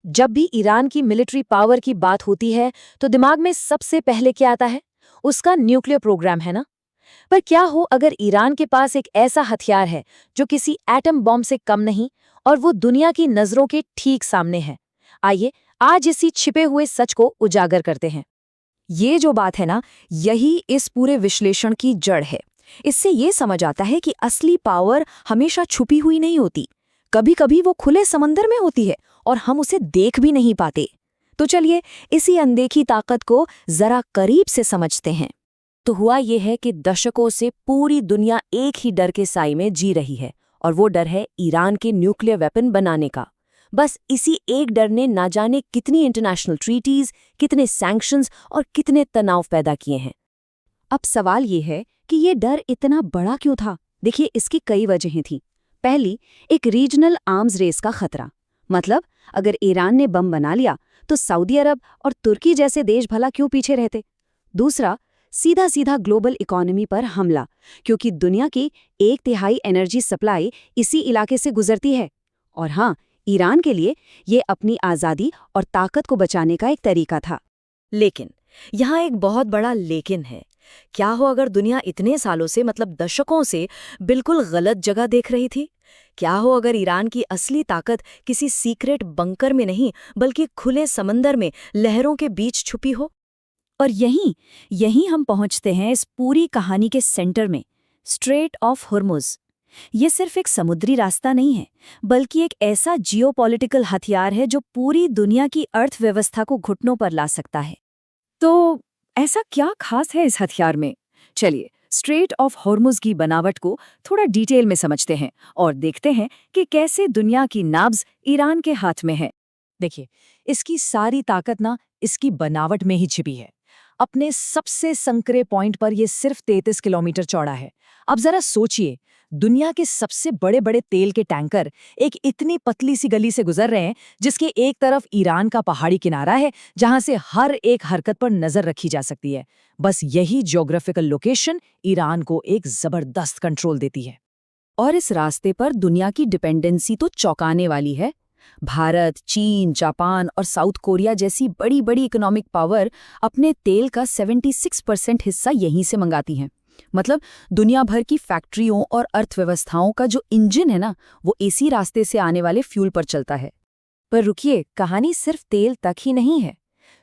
जब भी ईरान की मिलिट्री पावर की बात होती है तो दिमाग में सबसे पहले क्या आता है? उसका न्यूक्लियर प्रोग्राम है ना। पर क्या हो अगर ईरान के पास एक ऐसा हथियार है जो किसी एटम बॉम्ब से कम नहीं और वो दुनिया की नजरों के ठीक सामने है। आइए आज इसी छिपे हुए सच को उजागर करते हैं। ये जो बात है ना, यही इस पूरे विश्लेषण की जड़ है। इससे ये समझ आता है कि असली पावर हमेशा छुपी हुई नहीं होती। कभी कभी वो खुले समंदर में होती है और हम उसे देख भी नहीं पाते। तो चलिए इसी अनदेखी ताकत को जरा करीब से समझते हैं। तो हुआ ये है कि दशकों से पूरी दुनिया एक ही डर के साए में जी रही है, और वो डर है ईरान के न्यूक्लियर वेपन बनाने का। बस इसी एक डर ने ना जाने कितनी इंटरनेशनल ट्रीटीज, कितने सैंक्शंस और कितने तनाव पैदा किए हैं। अब सवाल ये है कि ये डर इतना बड़ा क्यों था। देखिए, इसकी कई वजहें थीं। पहली, एक रीजनल आर्म्स रेस का खतरा। मतलब अगर ईरान ने बम बना लिया तो सऊदी अरब और तुर्की जैसे देश भला क्यों पीछे रहते। दूसरा, सीधा सीधा ग्लोबल इकोनॉमी पर हमला, क्योंकि दुनिया की 1/3 एनर्जी सप्लाई इसी इलाके से गुजरती है। और हाँ, ईरान के लिए ये अपनी आज़ादी और ताकत को बचाने का एक तरीका था। लेकिन यहाँ एक बहुत बड़ा लेकिन है। क्या हो अगर दुनिया इतने सालों से, मतलब दशकों से, बिल्कुल गलत जगह देख रही थी? क्या हो अगर ईरान की असली ताकत किसी सीक्रेट बंकर में नहीं बल्कि खुले समंदर में लहरों के बीच छुपी हो? और यहीं हम पहुंचते हैं इस पूरी कहानी के सेंटर में, स्ट्रेट ऑफ हुर्मुज़। ये सिर्फ एक समुद्री रास्ता नहीं है, बल्कि एक ऐसा जियोपॉलिटिकल हथियार है जो पूरी दुनिया की अर्थव्यवस्था को घुटनों पर ला सकता है। तो ऐसा क्या खास है इस हथियार में? चलिए स्ट्रेट ऑफ हॉर्मुज़ की बनावट को थोड़ा डिटेल में समझते हैं और देखते हैं कि कैसे दुनिया की नाब्ज़ ईरान के हाथ में है। देखिए, इसकी सारी ताकत ना इसकी बनावट में ही छिपी है। अपने सबसे संकरे पॉइंट पर यह सिर्फ 33 किलोमीटर चौड़ा है। अब जरा सोचिए, दुनिया के सबसे बड़े बड़े तेल के टैंकर एक इतनी पतली सी गली से गुजर रहे हैं जिसके एक तरफ ईरान का पहाड़ी किनारा है जहां से हर एक हरकत पर नजर रखी जा सकती है। बस यही ज्योग्राफिकल लोकेशन ईरान को एक जबरदस्त कंट्रोल देती है। और इस रास्ते पर दुनिया की डिपेंडेंसी तो चौंकाने वाली है। भारत, चीन, जापान और साउथ कोरिया जैसी बड़ी बड़ी इकोनॉमिक पावर अपने तेल का 76% हिस्सा यहीं से मंगाती हैं। मतलब दुनिया भर की फैक्ट्रियों और अर्थव्यवस्थाओं का जो इंजन है ना, वो इसी रास्ते से आने वाले फ्यूल पर चलता है। पर रुकिए, कहानी सिर्फ तेल तक ही नहीं है।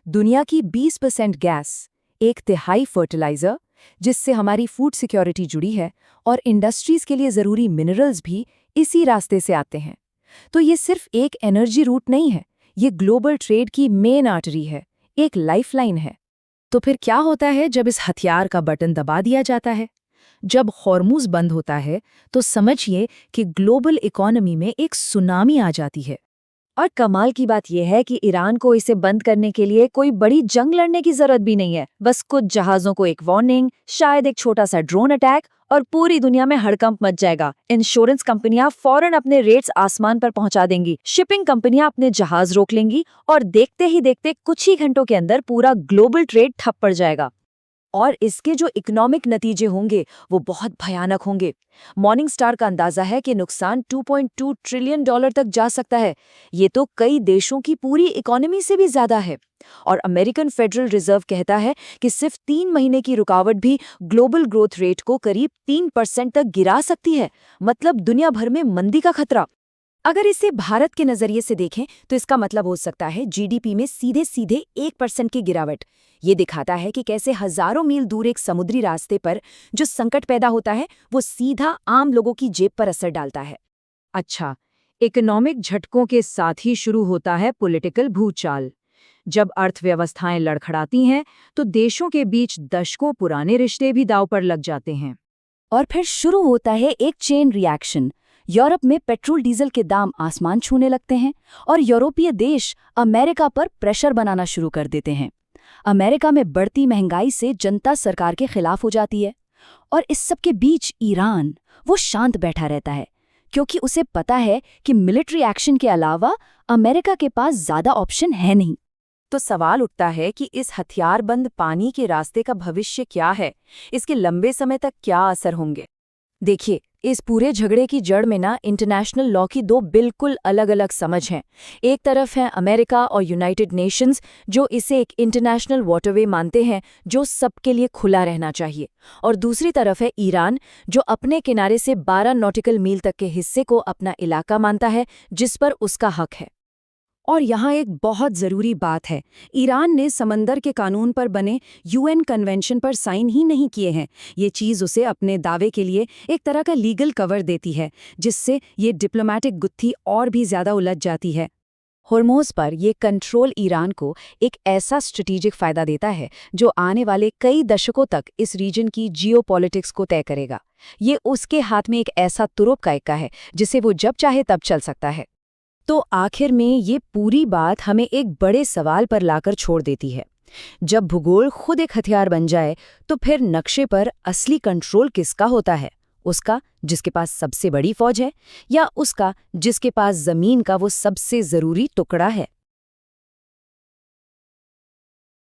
दुनिया की 20% गैस, 1/3 फर्टिलाइजर, जिससे हमारी फूड सिक्योरिटी जुड़ी है, और इंडस्ट्रीज के लिए जरूरी मिनरल्स भी इसी रास्ते से आते हैं। तो ये सिर्फ एक एनर्जी रूट नहीं है, ये ग्लोबल ट्रेड की मेन आर्टरी है, एक लाइफलाइन है। तो फिर क्या होता है जब इस हथियार का बटन दबा दिया जाता है? जब हॉर्मुज़ बंद होता है तो समझिए कि ग्लोबल इकोनॉमी में एक सुनामी आ जाती है। और कमाल की बात यह है कि ईरान को इसे बंद करने के लिए कोई बड़ी जंग लड़ने की जरूरत भी नहीं है। बस कुछ जहाजों को एक वार्निंग, शायद एक छोटा सा ड्रोन अटैक, और पूरी दुनिया में हड़कंप मच जाएगा। इंश्योरेंस कंपनियां फौरन अपने रेट्स आसमान पर पहुंचा देंगी, शिपिंग कंपनियां अपने जहाज रोक लेंगी, और देखते ही देखते कुछ ही घंटों के अंदर पूरा ग्लोबल ट्रेड ठप पड़ जाएगा। और इसके जो इकोनॉमिक नतीजे होंगे वो बहुत भयानक होंगे। मॉर्निंग स्टार का अंदाजा है कि नुकसान $2.2 ट्रिलियन तक जा सकता है। ये तो कई देशों की पूरी इकोनॉमी से भी ज्यादा है। और अमेरिकन फेडरल रिजर्व कहता है कि सिर्फ 3 महीने की रुकावट भी ग्लोबल ग्रोथ रेट को करीब 3% तक गिरा सकती है। मतलब दुनिया भर में मंदी का खतरा। अगर इसे भारत के नजरिए से देखें तो इसका मतलब हो सकता है जीडीपी में सीधे सीधे 1% की गिरावट। ये दिखाता है कि कैसे हजारों मील दूर एक समुद्री रास्ते पर जो संकट पैदा होता है वो सीधा आम लोगों की जेब पर असर डालता है। अच्छा, इकोनॉमिक झटकों के साथ ही शुरू होता है पॉलिटिकल भूचाल। जब अर्थव्यवस्थाएं लड़खड़ाती हैं तो देशों के बीच दशकों पुराने रिश्ते भी दांव पर लग जाते हैं। और फिर शुरू होता है एक चेन रिएक्शन। यूरोप में पेट्रोल डीजल के दाम आसमान छूने लगते हैं और यूरोपीय देश अमेरिका पर प्रेशर बनाना शुरू कर देते हैं। अमेरिका में बढ़ती महंगाई से जनता सरकार के खिलाफ हो जाती है। और इस सब के बीच ईरान, वो शांत बैठा रहता है, क्योंकि उसे पता है कि मिलिट्री एक्शन के अलावा अमेरिका के पास ज्यादा ऑप्शन है नहीं। तो सवाल उठता है कि इस हथियारबंद पानी के रास्ते का भविष्य क्या है? इसके लंबे समय तक क्या असर होंगे? देखिए, इस पूरे झगड़े की जड़ में ना इंटरनेशनल लॉ की दो बिल्कुल अलग-अलग समझ हैं। एक तरफ है अमेरिका और यूनाइटेड नेशंस, जो इसे एक इंटरनेशनल वाटरवे मानते हैं जो सबके लिए खुला रहना चाहिए, और दूसरी तरफ है ईरान, जो अपने किनारे से 12 नॉटिकल मील तक के हिस्से को अपना इलाका मानता है, जिस पर उसका हक है। और यहाँ एक बहुत ज़रूरी बात है, ईरान ने समंदर के कानून पर बने यूएन कन्वेंशन पर साइन ही नहीं किए हैं। ये चीज़ उसे अपने दावे के लिए एक तरह का लीगल कवर देती है, जिससे ये डिप्लोमेटिक गुत्थी और भी ज़्यादा उलझ जाती है। हॉर्मोज़ पर ये कंट्रोल ईरान को एक ऐसा स्ट्रेटेजिक फ़ायदा देता है जो आने वाले कई दशकों तक इस रीजन की जियोपॉलिटिक्स को तय करेगा। ये उसके हाथ में एक ऐसा तुरुप का इक्का है जिसे वो जब चाहे तब चल सकता है। तो आखिर में ये पूरी बात हमें एक बड़े सवाल पर लाकर छोड़ देती है। जब भूगोल खुद एक हथियार बन जाए, तो फिर नक्शे पर असली कंट्रोल किसका होता है? उसका जिसके पास सबसे बड़ी फौज है, या उसका जिसके पास जमीन का वो सबसे जरूरी टुकड़ा है?